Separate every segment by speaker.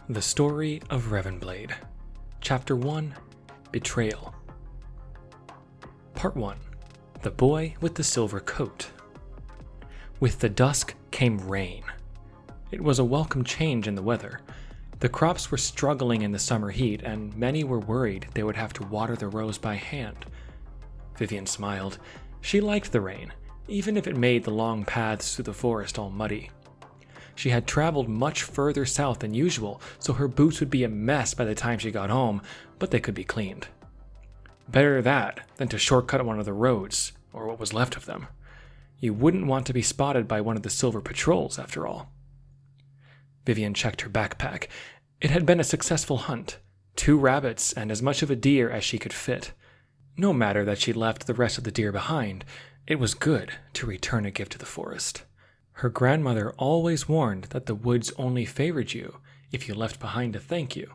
Speaker 1: The Story of RevenBlade Chapter 1 Betrayal Part 1 The Boy with the Silver Coat. With the dusk came rain. It was a welcome change in the weather. The crops were struggling in the summer heat, and many were worried they would have to water the rows by hand. Vivian smiled. She liked the rain, even if it made the long paths through the forest all muddy. She had traveled much further south than usual, so her boots would be a mess by the time she got home, but they could be cleaned. Better that than to shortcut one of the roads, or what was left of them. You wouldn't want to be spotted by one of the silver patrols, after all. Vivian checked her backpack. It had been a successful hunt. 2 rabbits and as much of a deer as she could fit. No matter that she left the rest of the deer behind, it was good to return a gift to the forest. Her grandmother always warned that the woods only favored you if you left behind a thank you.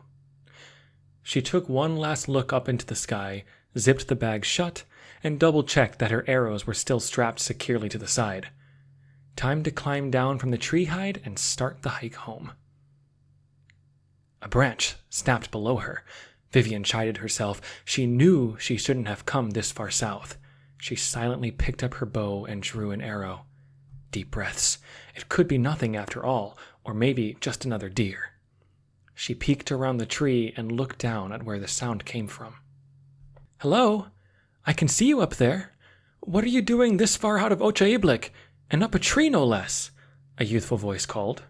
Speaker 1: She took one last look up into the sky, zipped the bag shut, and double-checked that her arrows were still strapped securely to the side. Time to climb down from the tree hide and start the hike home. A branch snapped below her. Vivian chided herself. She knew she shouldn't have come this far south. She silently picked up her bow and drew an arrow. Deep breaths. It could be nothing after all, or maybe just another deer. She peeked around the tree and looked down at where the sound came from. "Hello? I can see you up there. What are you doing this far out of Ochaiblik, and up a tree no less?" a youthful voice called.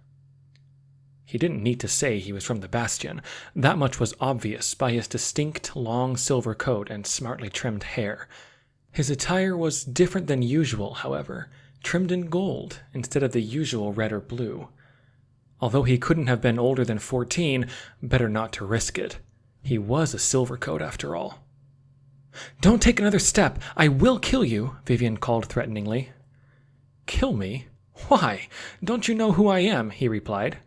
Speaker 1: He didn't need to say he was from the Bastion. That much was obvious by his distinct long silver coat and smartly trimmed hair. His attire was different than usual, however, trimmed in gold instead of the usual red or blue. Although he couldn't have been older than 14, better not to risk it. He was a silvercoat after all. "Don't take another step! I will kill you!" Vivian called threateningly. "Kill me? Why? Don't you know who I am?" he replied.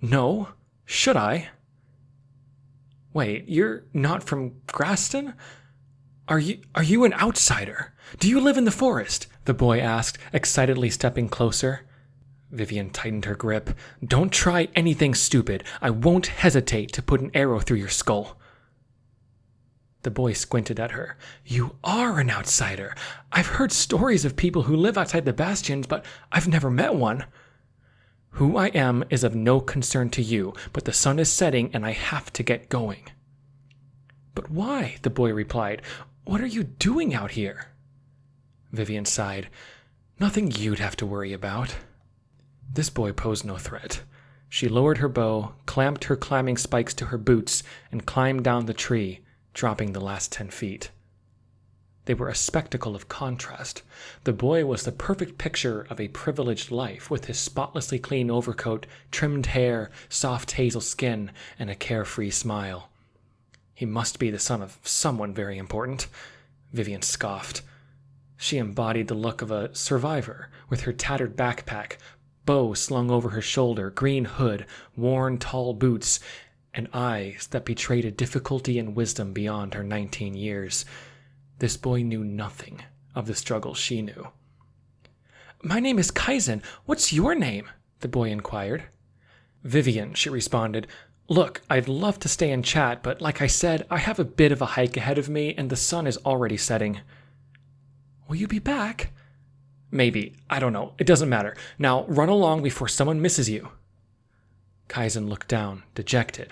Speaker 1: "No. Should I?" "Wait, you're not from Graston? Are you an outsider? Do you live in the forest?" the boy asked, excitedly stepping closer. Vivian tightened her grip. "Don't try anything stupid. I won't hesitate to put an arrow through your skull." The boy squinted at her. "You are an outsider. I've heard stories of people who live outside the bastions, but I've never met one." "Who I am is of no concern to you, but the sun is setting and I have to get going." "But why?" the boy replied. "What are you doing out here?" Vivian sighed. "Nothing you'd have to worry about." This boy posed no threat. She lowered her bow, clamped her climbing spikes to her boots, and climbed down the tree, dropping the last 10 feet. They were a spectacle of contrast. The boy was the perfect picture of a privileged life, with his spotlessly clean overcoat, trimmed hair, soft hazel skin, and a carefree smile. He must be the son of someone very important. Vivian scoffed. She embodied the look of a survivor, with her tattered backpack, bow slung over her shoulder, green hood, worn tall boots, and eyes that betrayed a difficulty and wisdom beyond her 19 years. This boy knew nothing of the struggle she knew. "My name is Kaizen. What's your name?" the boy inquired. "Vivian," she responded. "Look, I'd love to stay and chat, but like I said, I have a bit of a hike ahead of me and the sun is already setting." "Will you be back?" "Maybe. I don't know. It doesn't matter. Now run along before someone misses you." Kaizen looked down, dejected.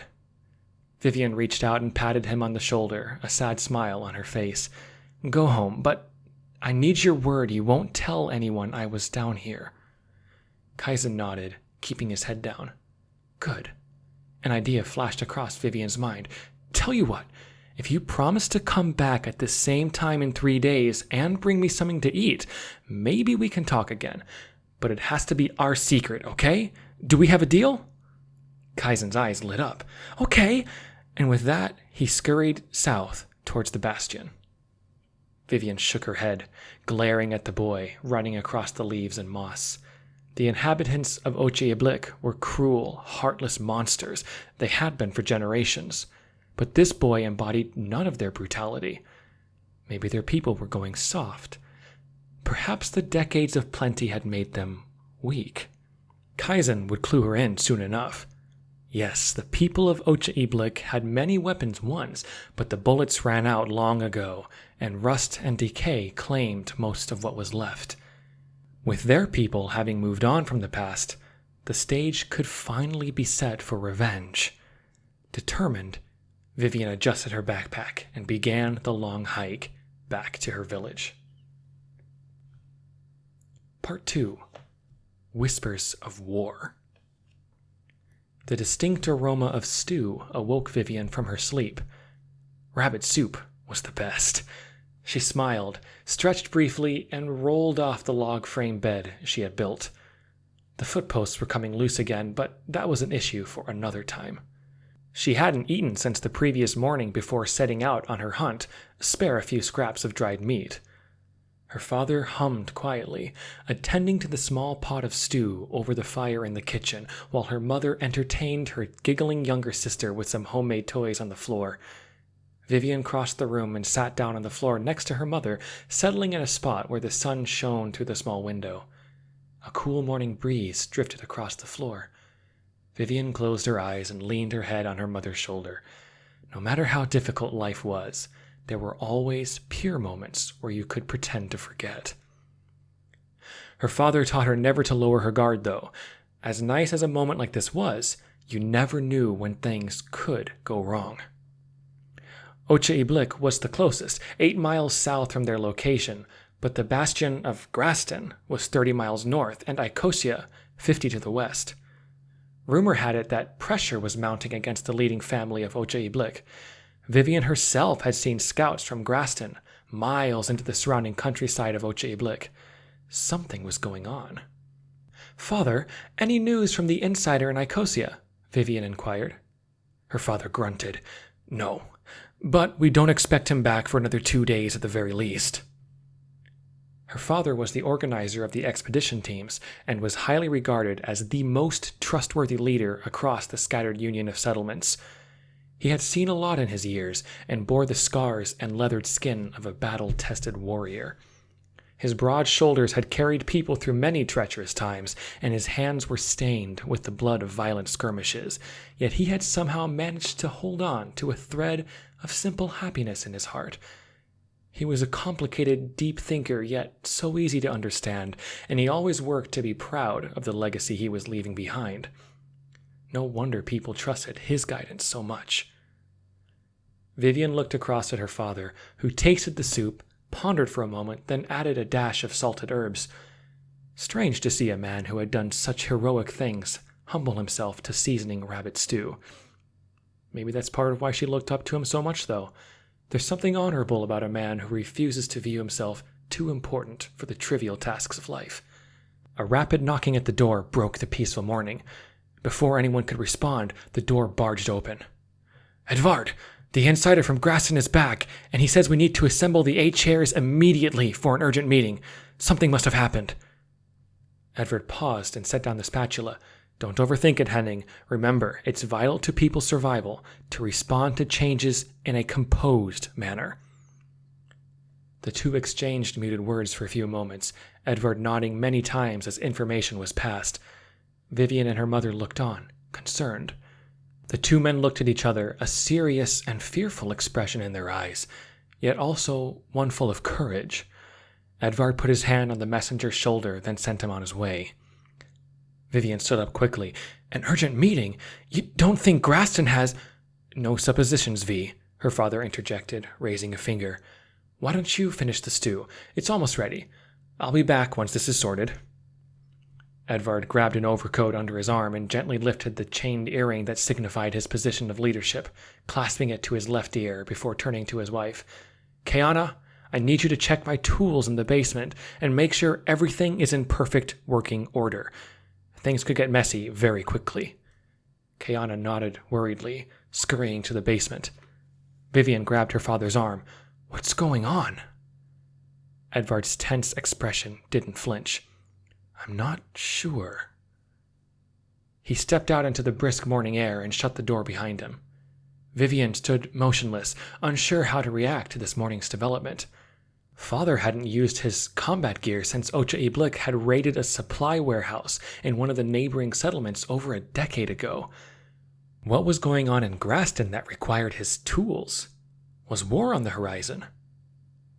Speaker 1: Vivian reached out and patted him on the shoulder, a sad smile on her face. "Go home, but I need your word you won't tell anyone I was down here." Kaizen nodded, keeping his head down. "Good." An idea flashed across Vivian's mind. "Tell you what, if you promise to come back at the same time in 3 days and bring me something to eat, maybe we can talk again. But it has to be our secret, okay? Do we have a deal?" Kaizen's eyes lit up. "Okay." And with that, he scurried south towards the bastion. Vivian shook her head, glaring at the boy running across the leaves and moss. The inhabitants of Ochaiblik were cruel, heartless monsters. They had been for generations. But this boy embodied none of their brutality. Maybe their people were going soft. Perhaps the decades of plenty had made them weak. Kaizen would clue her in soon enough. Yes, the people of Ocha-Iblik had many weapons once, but the bullets ran out long ago, and rust and decay claimed most of what was left. With their people having moved on from the past, the stage could finally be set for revenge. Determined, Vivian adjusted her backpack and began the long hike back to her village. Part 2. Whispers of War. The distinct aroma of stew awoke Vivian from her sleep. Rabbit soup was the best. She smiled, stretched briefly, and rolled off the log frame bed she had built. The footposts were coming loose again, but that was an issue for another time. She hadn't eaten since the previous morning before setting out on her hunt, spare a few scraps of dried meat. Her father hummed quietly, attending to the small pot of stew over the fire in the kitchen, while her mother entertained her giggling younger sister with some homemade toys on the floor. Vivian crossed the room and sat down on the floor next to her mother, settling in a spot where the sun shone through the small window. A cool morning breeze drifted across the floor. Vivian closed her eyes and leaned her head on her mother's shoulder. No matter how difficult life was, there were always pure moments where you could pretend to forget. Her father taught her never to lower her guard, though. As nice as a moment like this was, you never knew when things could go wrong. Ocha-Iblik was the closest, 8 miles south from their location, but the bastion of Graston was 30 miles north and Icosia 50 to the west. Rumor had it that pressure was mounting against the leading family of Ocha-Iblik. Vivian herself had seen scouts from Graston, miles into the surrounding countryside of Ocha-Iblik. Something was going on. "Father, any news from the insider in Icosia?" Vivian inquired. Her father grunted. "No, but we don't expect him back for another 2 days at the very least." Her father was the organizer of the expedition teams and was highly regarded as the most trustworthy leader across the scattered union of settlements. He had seen a lot in his years and bore the scars and leathered skin of a battle-tested warrior. His broad shoulders had carried people through many treacherous times, and his hands were stained with the blood of violent skirmishes, yet he had somehow managed to hold on to a thread of simple happiness in his heart. He was a complicated, deep thinker, yet so easy to understand, and he always worked to be proud of the legacy he was leaving behind. No wonder people trusted his guidance so much. Vivian looked across at her father, who tasted the soup, pondered for a moment, then added a dash of salted herbs. Strange to see a man who had done such heroic things humble himself to seasoning rabbit stew. Maybe that's part of why she looked up to him so much, though. There's something honorable about a man who refuses to view himself too important for the trivial tasks of life. A rapid knocking at the door broke the peaceful morning. Before anyone could respond, the door barged open. "Edvard, the insider from Graston is back, and he says we need to assemble the 8 chairs immediately for an urgent meeting. Something must have happened." Edvard paused and set down the spatula. "Don't overthink it, Henning. Remember, it's vital to people's survival to respond to changes in a composed manner." The two exchanged muted words for a few moments, Edvard nodding many times as information was passed. Vivian and her mother looked on, concerned. The two men looked at each other, a serious and fearful expression in their eyes, yet also one full of courage. Edvard put his hand on the messenger's shoulder, then sent him on his way. Vivian stood up quickly. "An urgent meeting? You don't think Graston has—" "No suppositions, Vi," her father interjected, raising a finger. "Why don't you finish the stew? It's almost ready. I'll be back once this is sorted." Edvard grabbed an overcoat under his arm and gently lifted the chained earring that signified his position of leadership, clasping it to his left ear before turning to his wife. "Kayana, I need you to check my tools in the basement and make sure everything is in perfect working order. Things could get messy very quickly." Kayana nodded worriedly, scurrying to the basement. Vivian grabbed her father's arm. "What's going on?" Edvard's tense expression didn't flinch. "I'm not sure." He stepped out into the brisk morning air and shut the door behind him. Vivian stood motionless, unsure how to react to this morning's development. Father hadn't used his combat gear since Ocha-Iblik had raided a supply warehouse in one of the neighboring settlements over a decade ago. What was going on in Graston that required his tools? Was war on the horizon?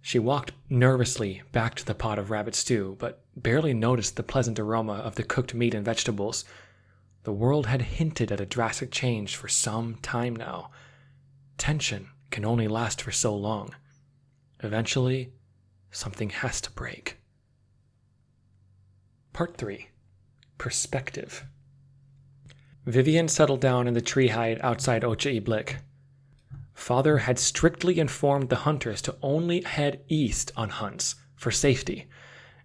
Speaker 1: She walked nervously back to the pot of rabbit stew, but barely noticed the pleasant aroma of the cooked meat and vegetables. The world had hinted at a drastic change for some time now. Tension can only last for so long. Eventually, something has to break. Part 3. Perspective. Vivian settled down in the tree hide outside Ocha Iblik. Father had strictly informed the hunters to only head east on hunts, for safety.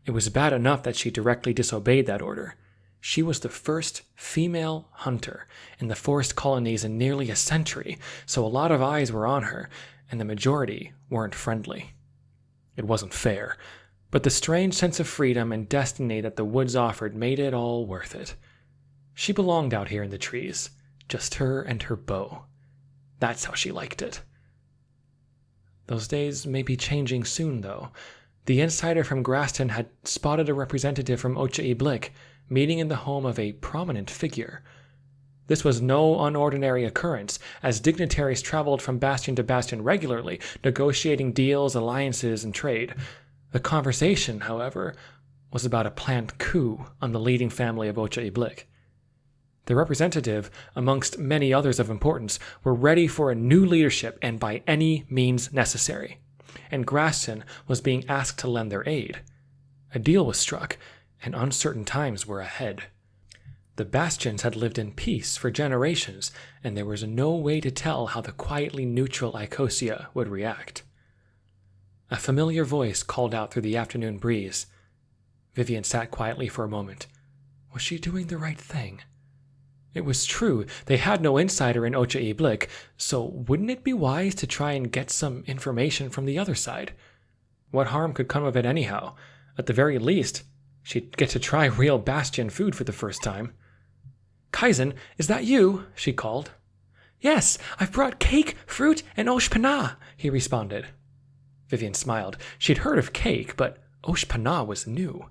Speaker 1: It was bad enough that she directly disobeyed that order. She was the first female hunter in the forest colonies in nearly a century, so a lot of eyes were on her, and the majority weren't friendly. It wasn't fair, but the strange sense of freedom and destiny that the woods offered made it all worth it. She belonged out here in the trees, just her and her bow. That's how she liked it. Those days may be changing soon, though. The insider from Graston had spotted a representative from Ocha Iblik meeting in the home of a prominent figure. This was no unordinary occurrence, as dignitaries traveled from bastion to bastion regularly, negotiating deals, alliances, and trade. The conversation, however, was about a planned coup on the leading family of Ocha Iblik. The representative, amongst many others of importance, were ready for a new leadership and by any means necessary, and Graston was being asked to lend their aid. A deal was struck, and uncertain times were ahead. The bastions had lived in peace for generations, and there was no way to tell how the quietly neutral Icosia would react. A familiar voice called out through the afternoon breeze. Vivian sat quietly for a moment. Was she doing the right thing? It was true, they had no insider in Ocha Iblik, so wouldn't it be wise to try and get some information from the other side? What harm could come of it anyhow? At the very least, she'd get to try real bastion food for the first time. Kaizen, is that you? She called. Yes, I've brought cake, fruit, and oshpana, he responded. Vivian smiled. She'd heard of cake, but oshpana was new.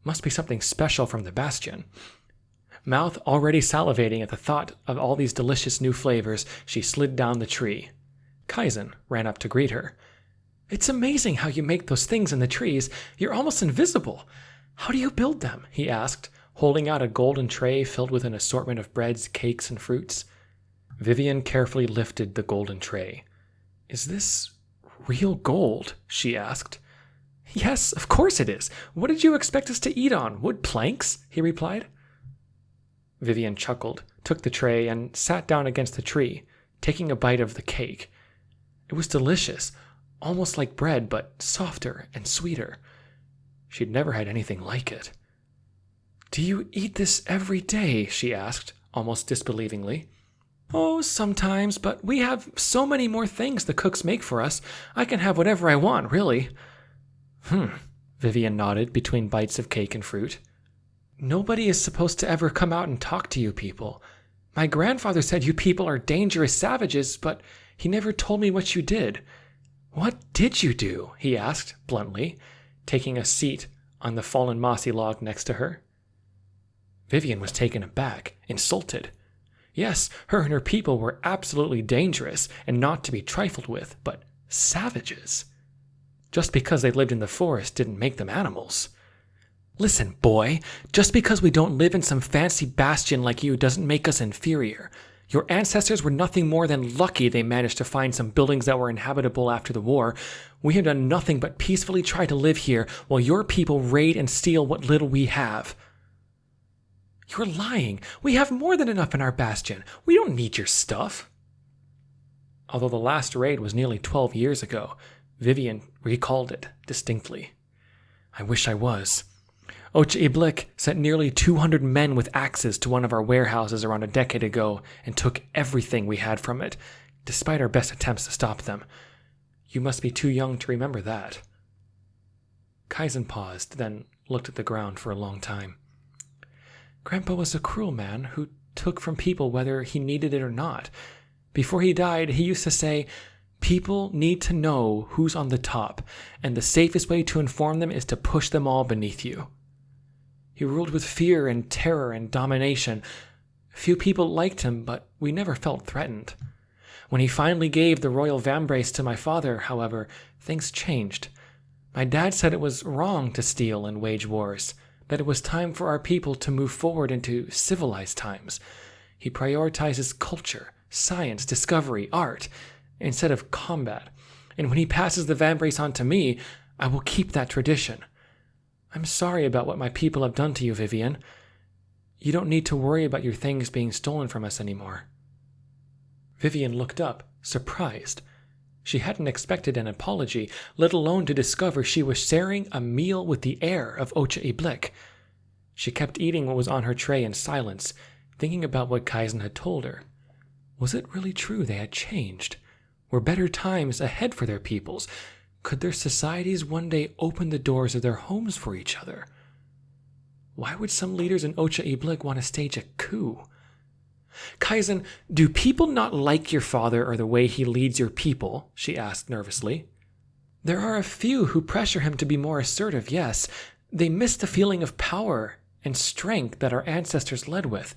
Speaker 1: Must be something special from the bastion. Mouth already salivating at the thought of all these delicious new flavors, she slid down the tree. Kaizen ran up to greet her. It's amazing how you make those things in the trees. You're almost invisible. How do you build them? He asked, holding out a golden tray filled with an assortment of breads, cakes, and fruits. Vivian carefully lifted the golden tray. Is this real gold? She asked. Yes, of course it is. What did you expect us to eat on? Wood planks? He replied. Vivian chuckled, took the tray, and sat down against the tree, taking a bite of the cake. It was delicious, almost like bread, but softer and sweeter. She'd never had anything like it. Do you eat this every day? She asked, almost disbelievingly. Oh, sometimes, but we have so many more things the cooks make for us. I can have whatever I want, really. Vivian nodded between bites of cake and fruit. Nobody is supposed to ever come out and talk to you people. My grandfather said you people are dangerous savages, but he never told me what you did. What did you do? He asked, bluntly, taking a seat on the fallen mossy log next to her. Vivian was taken aback, insulted. Yes, her and her people were absolutely dangerous and not to be trifled with, but savages. Just because they lived in the forest didn't make them animals. Listen, boy, just because we don't live in some fancy bastion like you doesn't make us inferior. Your ancestors were nothing more than lucky they managed to find some buildings that were inhabitable after the war. We have done nothing but peacefully try to live here while your people raid and steal what little we have. You're lying. We have more than enough in our bastion. We don't need your stuff. Although the last raid was nearly 12 years ago, Vivian recalled it distinctly. I wish I was. Ocha Iblik sent nearly 200 men with axes to one of our warehouses around a decade ago and took everything we had from it, despite our best attempts to stop them. You must be too young to remember that. Kaizen paused, then looked at the ground for a long time. Grandpa was a cruel man who took from people whether he needed it or not. Before he died, he used to say, people need to know who's on the top, and the safest way to inform them is to push them all beneath you. He ruled with fear and terror and domination. Few people liked him, but we never felt threatened. When he finally gave the royal vambrace to my father, however, things changed. My dad said it was wrong to steal and wage wars, that it was time for our people to move forward into civilized times. He prioritizes culture, science, discovery, art, instead of combat. And when he passes the vambrace on to me, I will keep that tradition. I'm sorry about what my people have done to you, Vivian. You don't need to worry about your things being stolen from us anymore. Vivian looked up, surprised. She hadn't expected an apology, let alone to discover she was sharing a meal with the heir of Ocha Iblik. She kept eating what was on her tray in silence, thinking about what Kaizen had told her. Was it really true they had changed? Were better times ahead for their peoples? Could their societies one day open the doors of their homes for each other? Why would some leaders in Ocha Iblik want to stage a coup? Kaizen, do people not like your father or the way he leads your people? She asked nervously. There are a few who pressure him to be more assertive, yes. They miss the feeling of power and strength that our ancestors led with.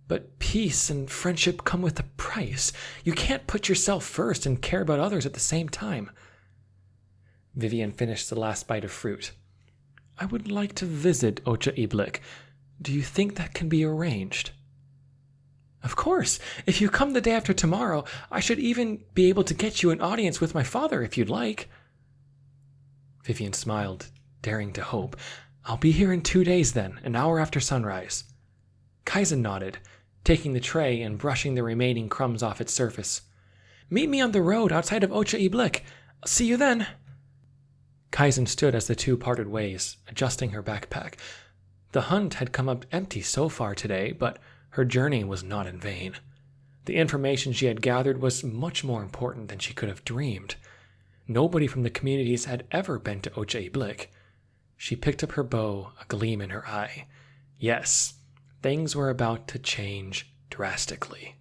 Speaker 1: But peace and friendship come with a price. You can't put yourself first and care about others at the same time. Vivian finished the last bite of fruit. I would like to visit Ocha Iblik. Do you think that can be arranged? Of course. If you come the day after tomorrow, I should even be able to get you an audience with my father if you'd like. Vivian smiled, daring to hope. I'll be here in 2 days then, an hour after sunrise. Kaizen nodded, taking the tray and brushing the remaining crumbs off its surface. Meet me on the road outside of Ocha Iblik. I'll see you then. Kaizen stood as the two parted ways, adjusting her backpack. The hunt had come up empty so far today, but her journey was not in vain. The information she had gathered was much more important than she could have dreamed. Nobody from the communities had ever been to Ocha Iblik. She picked up her bow, a gleam in her eye. Yes, things were about to change drastically.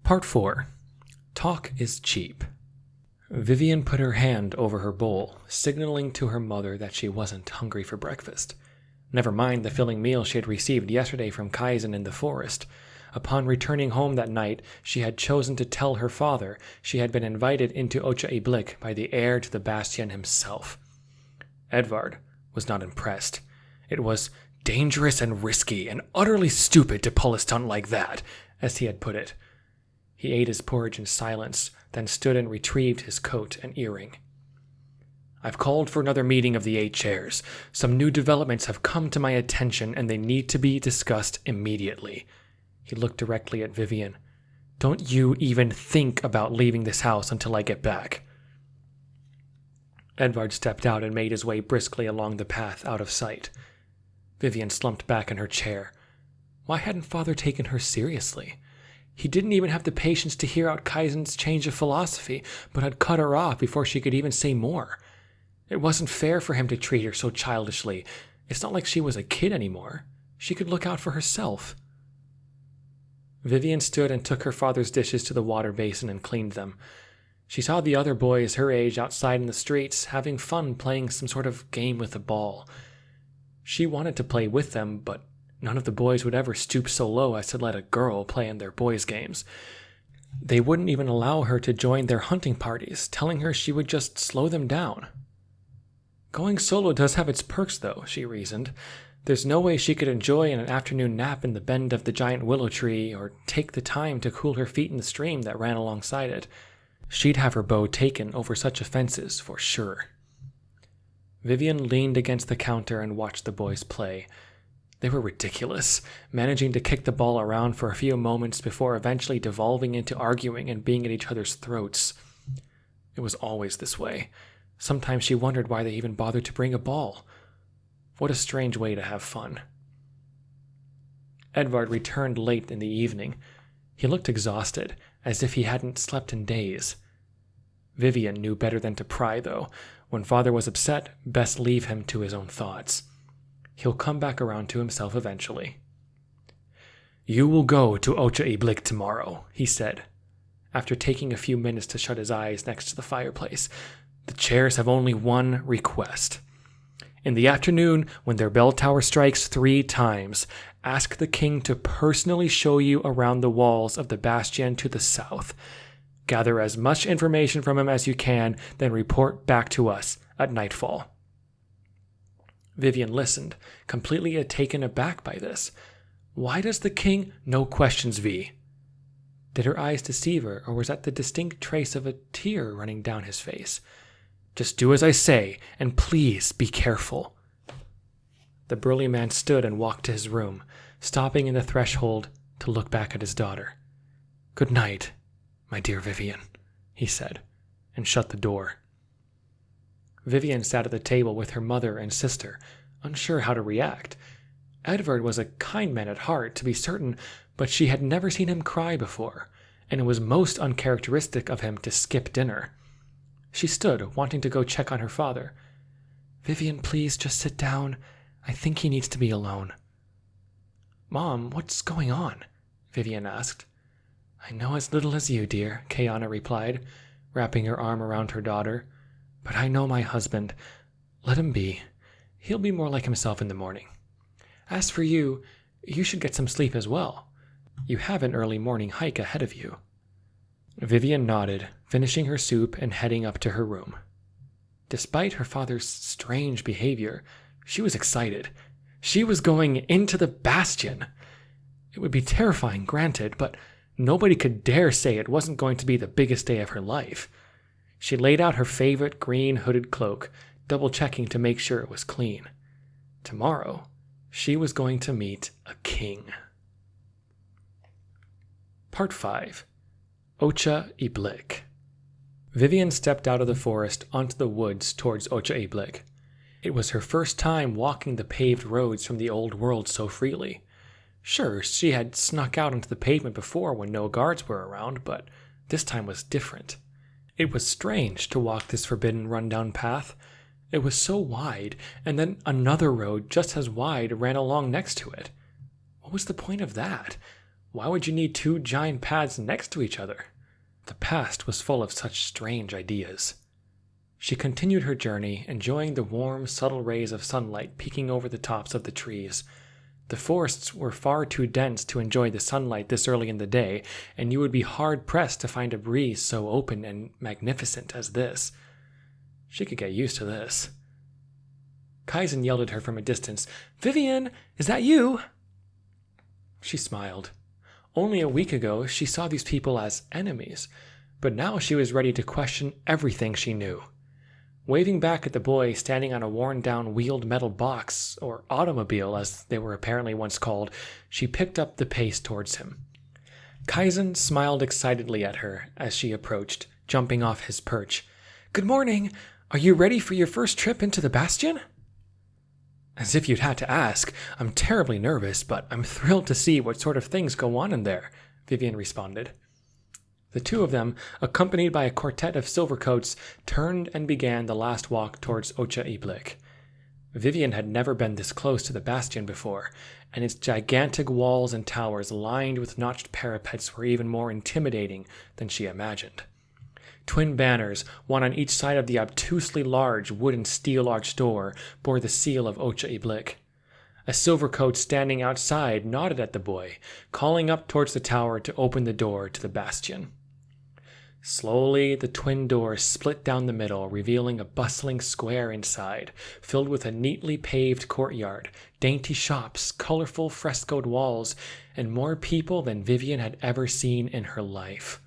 Speaker 1: Part 4. Talk is cheap. Vivian put her hand over her bowl, signaling to her mother that she wasn't hungry for breakfast. Never mind the filling meal she had received yesterday from Kaizen in the forest. Upon returning home that night, she had chosen to tell her father she had been invited into Ocha Iblik by the heir to the bastion himself. Edvard was not impressed. It was dangerous and risky and utterly stupid to pull a stunt like that, as he had put it. He ate his porridge in silence, then stood and retrieved his coat and earring. I've called for another meeting of the 8 chairs. Some new developments have come to my attention, and they need to be discussed immediately. He looked directly at Vivian. Don't you even think about leaving this house until I get back. Edvard stepped out and made his way briskly along the path out of sight. Vivian slumped back in her chair. Why hadn't Father taken her seriously? He didn't even have the patience to hear out Kaizen's change of philosophy, but had cut her off before she could even say more. It wasn't fair for him to treat her so childishly. It's not like she was a kid anymore. She could look out for herself. Vivian stood and took her father's dishes to the water basin and cleaned them. She saw the other boys her age outside in the streets, having fun playing some sort of game with a ball. She wanted to play with them, but none of the boys would ever stoop so low as to let a girl play in their boys' games. They wouldn't even allow her to join their hunting parties, telling her she would just slow them down. Going solo does have its perks, though, she reasoned. There's no way she could enjoy an afternoon nap in the bend of the giant willow tree, or take the time to cool her feet in the stream that ran alongside it. She'd have her bow taken over such offenses, for sure. Vivian leaned against the counter and watched the boys play. They were ridiculous, managing to kick the ball around for a few moments before eventually devolving into arguing and being at each other's throats. It was always this way. Sometimes she wondered why they even bothered to bring a ball. What a strange way to have fun. Edvard returned late in the evening. He looked exhausted, as if he hadn't slept in days. Vivian knew better than to pry, though. When Father was upset, best leave him to his own thoughts. He'll come back around to himself eventually. You will go to Ocha Iblik tomorrow, he said, after taking a few minutes to shut his eyes next to the fireplace. The chairs have only one request. In the afternoon, when their bell tower strikes 3 times, ask the king to personally show you around the walls of the bastion to the south. Gather as much information from him as you can, then report back to us at nightfall." Vivian listened, completely taken aback by this. Why does the king no questions V? Did her eyes deceive her, or was that the distinct trace of a tear running down his face? "Just do as I say, and please be careful." The burly man stood and walked to his room, stopping in the threshold to look back at his daughter. "Good night, my dear Vivian," he said, and shut the door. Vivian sat at the table with her mother and sister, unsure how to react. Edvard was a kind man at heart, to be certain, but she had never seen him cry before, and it was most uncharacteristic of him to skip dinner. She stood, wanting to go check on her father. "Vivian, please just sit down. I think he needs to be alone." "Mom, what's going on?" Vivian asked. "I know as little as you, dear," Kayana replied, wrapping her arm around her daughter. "But I know my husband. Let him be. He'll be more like himself in the morning. As for you, you should get some sleep as well. You have an early morning hike ahead of you." Vivian nodded, finishing her soup and heading up to her room. Despite her father's strange behavior, she was excited. She was going into the bastion. It would be terrifying, granted, but nobody could dare say it wasn't going to be the biggest day of her life. She laid out her favorite green hooded cloak, double-checking to make sure it was clean. Tomorrow, she was going to meet a king. Part 5. Ocha Iblik. Vivian stepped out of the forest onto the woods towards Ocha Iblik. It was her first time walking the paved roads from the old world so freely. Sure, she had snuck out onto the pavement before when no guards were around, but this time was different. It was strange to walk this forbidden rundown path. It was so wide, and then another road just as wide ran along next to it. What was the point of that? Why would you need 2 giant paths next to each other? The past was full of such strange ideas. She continued her journey, enjoying the warm, subtle rays of sunlight peeking over the tops of the trees. The forests were far too dense to enjoy the sunlight this early in the day, and you would be hard-pressed to find a breeze so open and magnificent as this. She could get used to this. Kaizen yelled at her from a distance, "Vivian, is that you?" She smiled. Only a week ago, she saw these people as enemies, but now she was ready to question everything she knew. Waving back at the boy standing on a worn-down wheeled metal box, or automobile as they were apparently once called, she picked up the pace towards him. Kaizen smiled excitedly at her as she approached, jumping off his perch. "Good morning! Are you ready for your first trip into the bastion?" "As if you'd had to ask. I'm terribly nervous, but I'm thrilled to see what sort of things go on in there," Vivian responded. The two of them, accompanied by a quartet of silvercoats, turned and began the last walk towards Ocha Iblik. Vivian had never been this close to the bastion before, and its gigantic walls and towers lined with notched parapets were even more intimidating than she imagined. Twin banners, one on each side of the obtusely large wood and steel arched door, bore the seal of Ocha Iblik. A silvercoat standing outside nodded at the boy, calling up towards the tower to open the door to the bastion. Slowly, the twin doors split down the middle, revealing a bustling square inside, filled with a neatly paved courtyard, dainty shops, colorful frescoed walls, and more people than Vivian had ever seen in her life.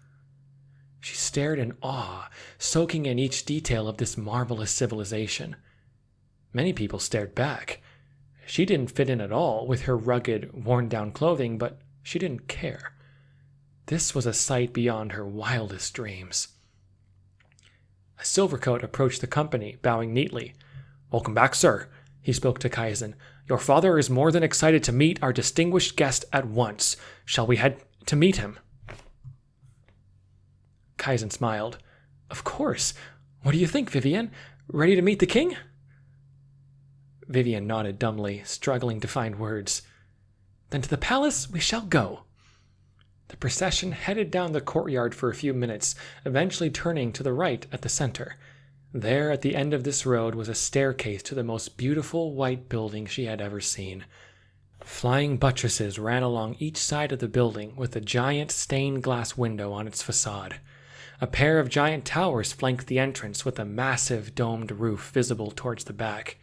Speaker 1: She stared in awe, soaking in each detail of this marvelous civilization. Many people stared back. She didn't fit in at all with her rugged, worn-down clothing, but she didn't care. This was a sight beyond her wildest dreams. A silvercoat approached the company, bowing neatly. "Welcome back, sir," he spoke to Kaizen. "Your father is more than excited to meet our distinguished guest at once. Shall we head to meet him?" Kaizen smiled. "Of course. What do you think, Vivian? Ready to meet the king?" Vivian nodded dumbly, struggling to find words. "Then to the palace we shall go." The procession headed down the courtyard for a few minutes, eventually turning to the right at the center. There, at the end of this road, was a staircase to the most beautiful white building she had ever seen. Flying buttresses ran along each side of the building with a giant stained glass window on its facade. A pair of giant towers flanked the entrance with a massive domed roof visible towards the back.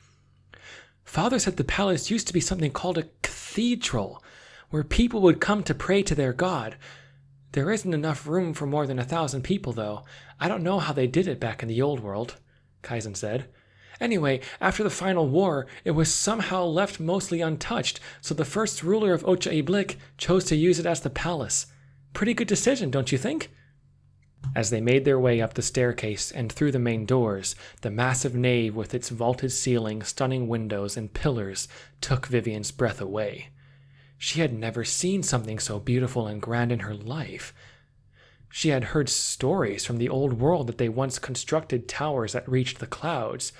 Speaker 1: Father said the palace used to be something called a cathedral, where people would come to pray to their god. There isn't enough room for more than 1,000 people, though. I don't know how they did it back in the old world, Kaizen said. Anyway, after the final war, it was somehow left mostly untouched, so the first ruler of Ocha Iblik chose to use it as the palace. Pretty good decision, don't you think? As they made their way up the staircase and through the main doors, the massive nave with its vaulted ceiling, stunning windows, and pillars took Vivian's breath away. She had never seen something so beautiful and grand in her life. She had heard stories from the old world that they once constructed towers that reached the clouds,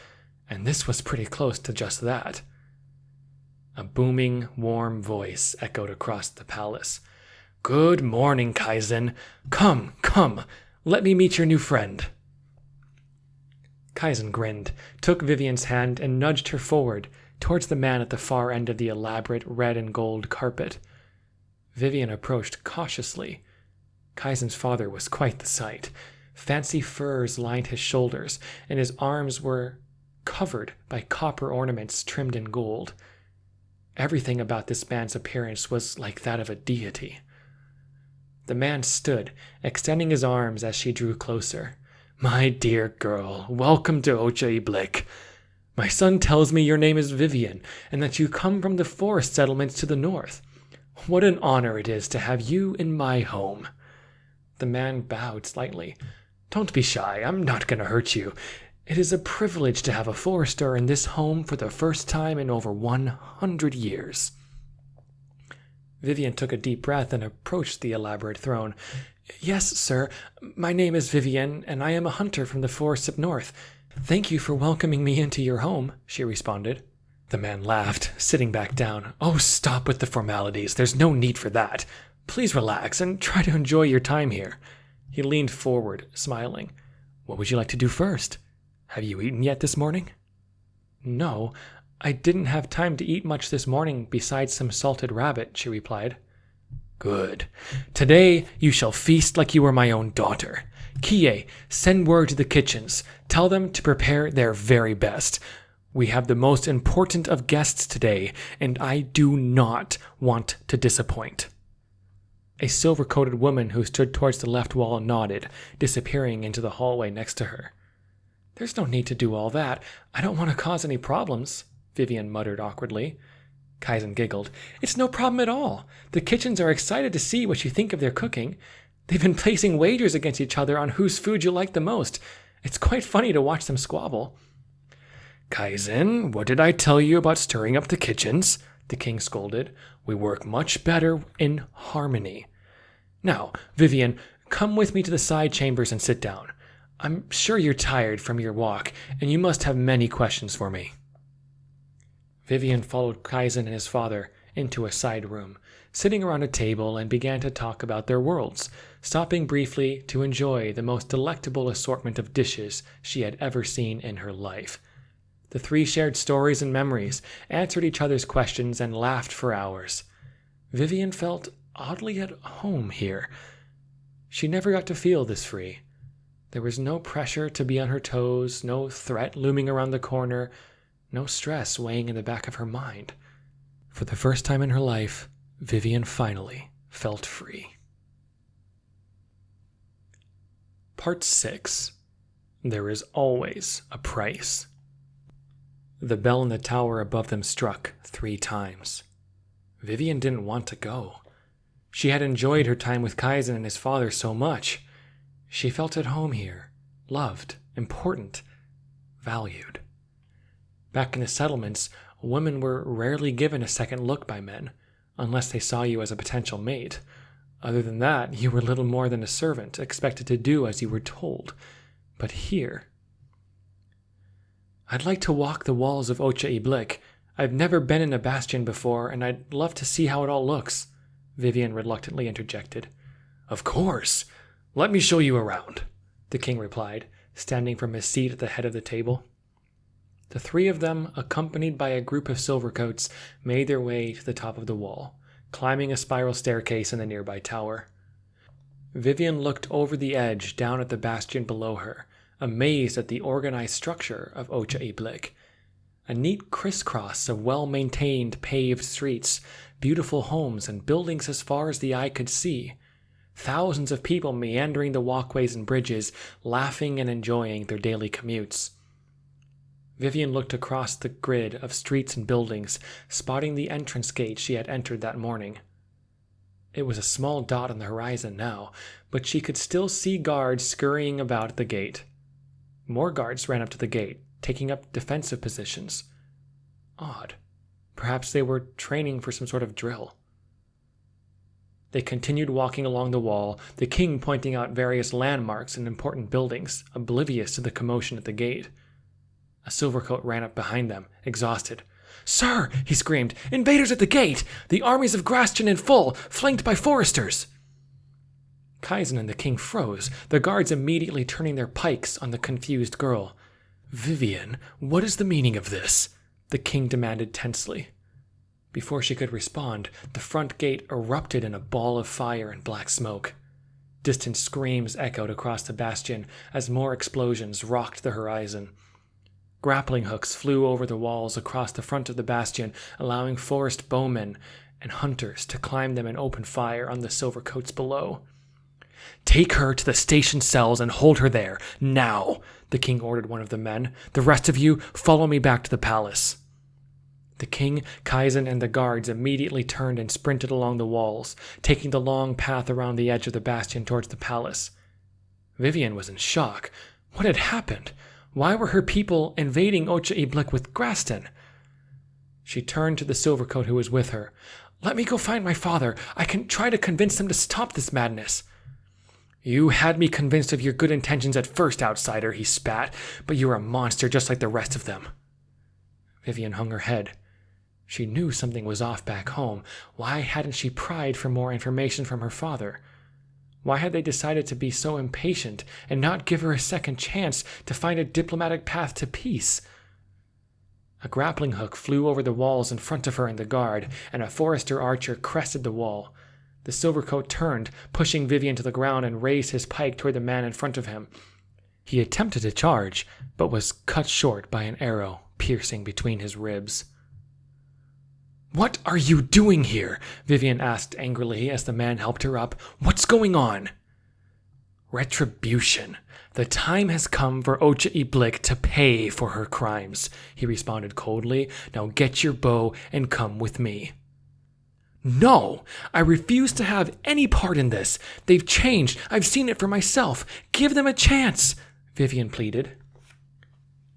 Speaker 1: and this was pretty close to just that. A booming, warm voice echoed across the palace. "Good morning, Kaizen. Come, come, let me meet your new friend." Kaizen grinned, took Vivian's hand, and nudged her forward, towards the man at the far end of the elaborate red and gold carpet. Vivian approached cautiously. Kaizen's father was quite the sight. Fancy furs lined his shoulders, and his arms were covered by copper ornaments trimmed in gold. Everything about this man's appearance was like that of a deity. The man stood, extending his arms as she drew closer. "My dear girl, welcome to Ocha Iblik. My son tells me your name is Vivian, and that you come from the forest settlements to the north. What an honor it is to have you in my home." The man bowed slightly. "Don't be shy, I'm not going to hurt you. It is a privilege to have a forester in this home for the first time in over 100 years. Vivian took a deep breath and approached the elaborate throne. "Yes, sir. My name is Vivian, and I am a hunter from the forests up north. Thank you for welcoming me into your home," she responded. The man laughed, sitting back down. "Oh, stop with the formalities. There's no need for that. Please relax and try to enjoy your time here." He leaned forward, smiling. "What would you like to do first? Have you eaten yet this morning?" "No, I didn't have time to eat much this morning besides some salted rabbit," she replied. "Good. Today you shall feast like you were my own daughter. Kie, send word to the kitchens. Tell them to prepare their very best. We have the most important of guests today, and I do not want to disappoint." A silver-coated woman who stood towards the left wall nodded, disappearing into the hallway next to her. "There's no need to do all that. I don't want to cause any problems," Vivian muttered awkwardly. Kaizen giggled. "It's no problem at all. The kitchens are excited to see what you think of their cooking. They've been placing wagers against each other on whose food you like the most. It's quite funny to watch them squabble." "Kaizen, what did I tell you about stirring up the kitchens?" the king scolded. "We work much better in harmony. Now, Vivian, come with me to the side chambers and sit down. I'm sure you're tired from your walk, and you must have many questions for me." Vivian followed Kaizen and his father into a side room, sitting around a table, and began to talk about their worlds, stopping briefly to enjoy the most delectable assortment of dishes she had ever seen in her life. The three shared stories and memories, answered each other's questions, and laughed for hours. Vivian felt oddly at home here. She never got to feel this free. There was no pressure to be on her toes, no threat looming around the corner, no stress weighing in the back of her mind. For the first time in her life, Vivian finally felt free. Part 6. There is always a price. The bell in the tower above them struck 3 times. Vivian didn't want to go. She had enjoyed her time with Kaizen and his father so much. She felt at home here, loved, important, valued. Back in the settlements, women were rarely given a second look by men, unless they saw you as a potential mate. Other than that, you were little more than a servant, expected to do as you were told. But here... "I'd like to walk the walls of Ocha Iblik. I've never been in a bastion before, and I'd love to see how it all looks," Vivian reluctantly interjected. "Of course. Let me show you around," the king replied, standing from his seat at the head of the table. The three of them, accompanied by a group of silvercoats, made their way to the top of the wall, climbing a spiral staircase in the nearby tower. Vivian looked over the edge down at the bastion below her, amazed at the organized structure of Ocha Iblik. A neat crisscross of well-maintained paved streets, beautiful homes, and buildings as far as the eye could see. Thousands of people meandering the walkways and bridges, laughing and enjoying their daily commutes. Vivian looked across the grid of streets and buildings, spotting the entrance gate she had entered that morning. It was a small dot on the horizon now, but she could still see guards scurrying about the gate. More guards ran up to the gate, taking up defensive positions. Odd. Perhaps they were training for some sort of drill. They continued walking along the wall, the king pointing out various landmarks and important buildings, oblivious to the commotion at the gate. A silvercoat ran up behind them, exhausted. "Sir," he screamed, "invaders at the gate! The armies of Grastion in full, flanked by foresters!" Kaizen and the king froze, the guards immediately turning their pikes on the confused girl. "Vivian, what is the meaning of this?" the king demanded tensely. Before she could respond, the front gate erupted in a ball of fire and black smoke. Distant screams echoed across the bastion as more explosions rocked the horizon. Grappling hooks flew over the walls across the front of the bastion, allowing forest bowmen and hunters to climb them and open fire on the silvercoats below. "Take her to the station cells and hold her there, now," the king ordered one of the men. "The rest of you, follow me back to the palace." The king, Kaizen, and the guards immediately turned and sprinted along the walls, taking the long path around the edge of the bastion towards the palace. Vivian was in shock. What had happened? Why were her people invading Ocha Iblik with Graston? She turned to the silvercoat who was with her. "Let me go find my father. I can try to convince them to stop this madness." "You had me convinced of your good intentions at first, outsider," he spat, "but you're a monster just like the rest of them." Vivian hung her head. She knew something was off back home. Why hadn't she pried for more information from her father? Why had they decided to be so impatient and not give her a second chance to find a diplomatic path to peace? A grappling hook flew over the walls in front of her and the guard, and a forester archer crested the wall. The silvercoat turned, pushing Vivian to the ground, and raised his pike toward the man in front of him. He attempted to charge, but was cut short by an arrow piercing between his ribs. "What are you doing here?" Vivian asked angrily as the man helped her up. "What's going on?" "Retribution. The time has come for Ocha Iblik to pay for her crimes," he responded coldly. "Now get your bow and come with me." "No! I refuse to have any part in this. They've changed. I've seen it for myself. Give them a chance," Vivian pleaded.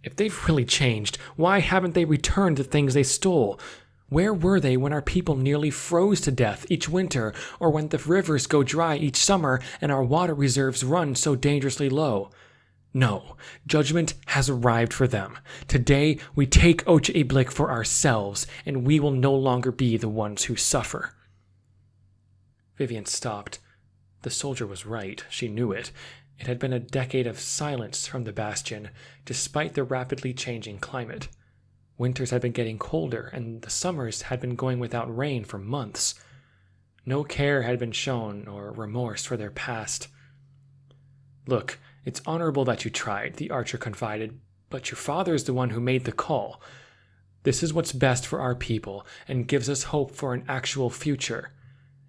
Speaker 1: If they've really changed, why haven't they returned the things they stole? Where were they when our people nearly froze to death each winter, or when the rivers go dry each summer and our water reserves run so dangerously low? No, judgment has arrived for them. Today we take Ocha Iblik for ourselves, and we will no longer be the ones who suffer. Vivian stopped. The soldier was right, she knew it. It had been a decade of silence from the bastion, despite the rapidly changing climate. Winters had been getting colder, and the summers had been going without rain for months. No care had been shown or remorse for their past. "Look, it's honorable that you tried," the archer confided, "but your father is the one who made the call. This is what's best for our people and gives us hope for an actual future.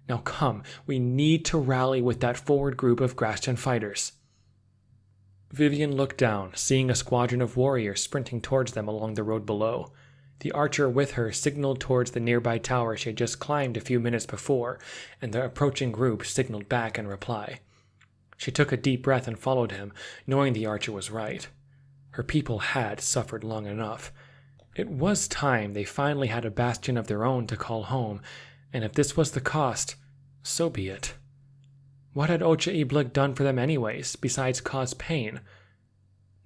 Speaker 1: Now come, we need to rally with that forward group of Graston fighters." Vivian looked down, seeing a squadron of warriors sprinting towards them along the road below. The archer with her signaled towards the nearby tower she had just climbed a few minutes before, and the approaching group signaled back in reply. She took a deep breath and followed him, knowing the archer was right. Her people had suffered long enough. It was time they finally had a bastion of their own to call home, and if this was the cost, so be it. What had Ocha Iblik done for them anyways, besides cause pain?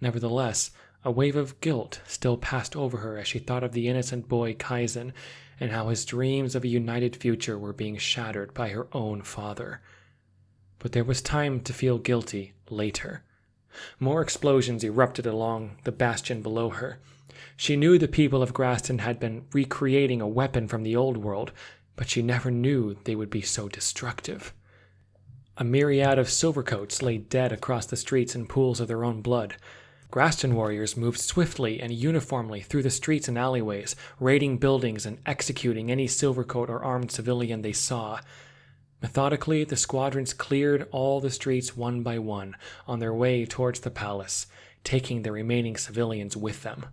Speaker 1: Nevertheless, a wave of guilt still passed over her as she thought of the innocent boy Kaizen, and how his dreams of a united future were being shattered by her own father. But there was time to feel guilty later. More explosions erupted along the bastion below her. She knew the people of Graston had been recreating a weapon from the old world, but she never knew they would be so destructive. A myriad of Silvercoats lay dead across the streets in pools of their own blood. Graston warriors moved swiftly and uniformly through the streets and alleyways, raiding buildings and executing any Silvercoat or armed civilian they saw. Methodically, the squadrons cleared all the streets one by one on their way towards the palace, taking the remaining civilians with them.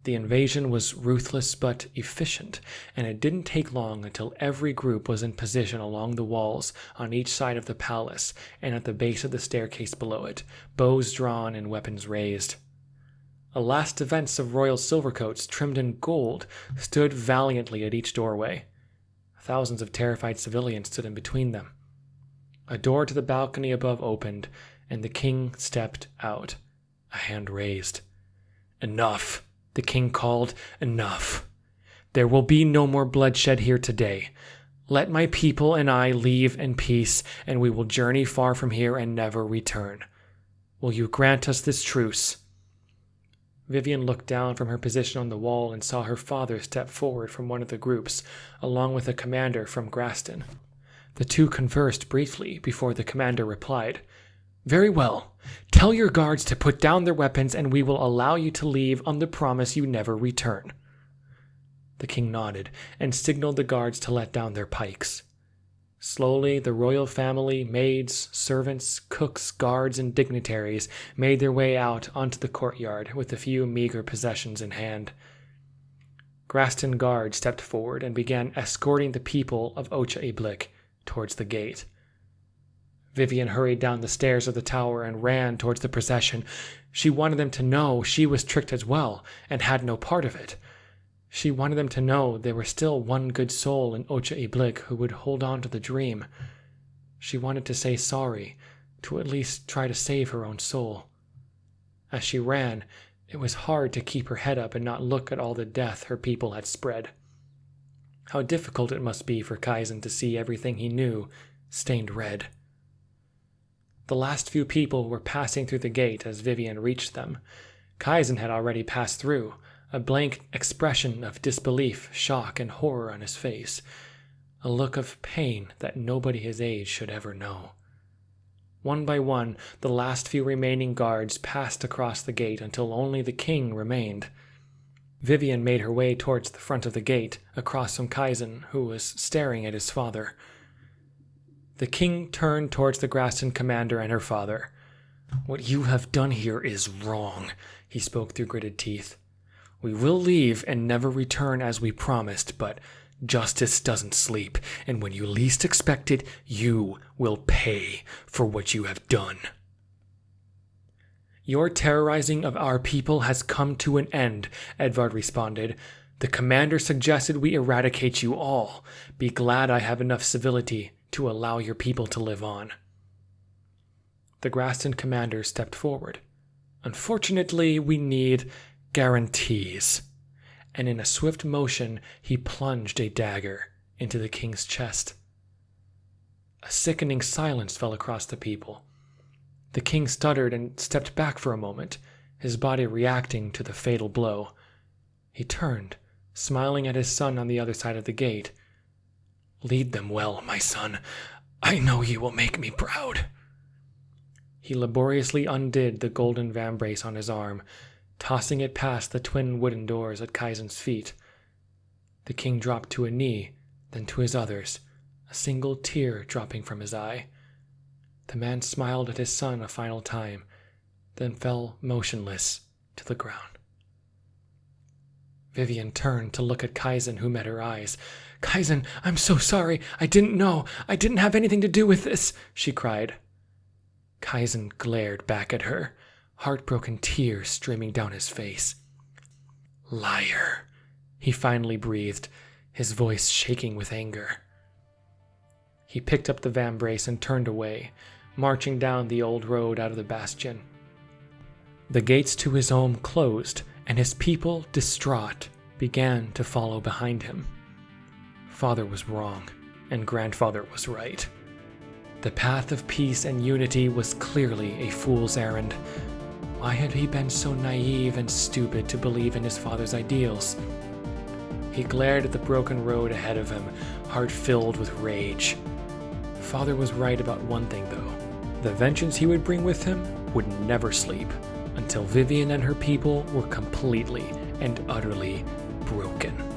Speaker 1: The invasion was ruthless but efficient, and it didn't take long until every group was in position along the walls on each side of the palace and at the base of the staircase below it, bows drawn and weapons raised. A last defense of royal Silvercoats trimmed in gold stood valiantly at each doorway. Thousands of terrified civilians stood in between them. A door to the balcony above opened, and the king stepped out, a hand raised. "Enough," the king called, "enough. There will be no more bloodshed here today. Let my people and I leave in peace, and we will journey far from here and never return. Will you grant us this truce?" Vivian looked down from her position on the wall and saw her father step forward from one of the groups, along with a commander from Graston. The two conversed briefly before the commander replied, "Very well. Tell your guards to put down their weapons and we will allow you to leave on the promise you never return." The king nodded and signaled the guards to let down their pikes. Slowly, the royal family, maids, servants, cooks, guards, and dignitaries made their way out onto the courtyard with a few meager possessions in hand. Graston guards stepped forward and began escorting the people of Ocha Iblik towards the gate. Vivian hurried down the stairs of the tower and ran towards the procession. She wanted them to know she was tricked as well and had no part of it. She wanted them to know there was still one good soul in Ocha Iblik who would hold on to the dream. She wanted to say sorry, to at least try to save her own soul. As she ran, it was hard to keep her head up and not look at all the death her people had spread. How difficult it must be for Kaizen to see everything he knew stained red. The last few people were passing through the gate as Vivian reached them. Kaizen had already passed through, a blank expression of disbelief, shock, and horror on his face, a look of pain that nobody his age should ever know. One by one, the last few remaining guards passed across the gate until only the king remained. Vivian made her way towards the front of the gate, across from Kaizen, who was staring at his father. The king turned towards the Graston commander and her father. "What you have done here is wrong," he spoke through gritted teeth. "We will leave and never return as we promised, but justice doesn't sleep, and when you least expect it, you will pay for what you have done." "Your terrorizing of our people has come to an end," Edvard responded. "The commander suggested we eradicate you all. Be glad I have enough civility to allow your people to live on." The Graston commander stepped forward. "Unfortunately, we need guarantees." And in a swift motion, he plunged a dagger into the king's chest. A sickening silence fell across the people. The king stuttered and stepped back for a moment, his body reacting to the fatal blow. He turned, smiling at his son on the other side of the gate. "Lead them well, my son. I know you will make me proud." He laboriously undid the golden vambrace on his arm, tossing it past the twin wooden doors at Kaizen's feet. The king dropped to a knee, then to his others, a single tear dropping from his eye. The man smiled at his son a final time, then fell motionless to the ground. Vivian turned to look at Kaizen, who met her eyes. "Kaizen, I'm so sorry. I didn't know. I didn't have anything to do with this," she cried. Kaizen glared back at her, heartbroken tears streaming down his face. "Liar," he finally breathed, his voice shaking with anger. He picked up the vambrace and turned away, marching down the old road out of the bastion. The gates to his home closed, and his people, distraught, began to follow behind him. Father was wrong, and grandfather was right. The path of peace and unity was clearly a fool's errand. Why had he been so naive and stupid to believe in his father's ideals? He glared at the broken road ahead of him, heart filled with rage. Father was right about one thing, though. The vengeance he would bring with him would never sleep until Vivian and her people were completely and utterly broken.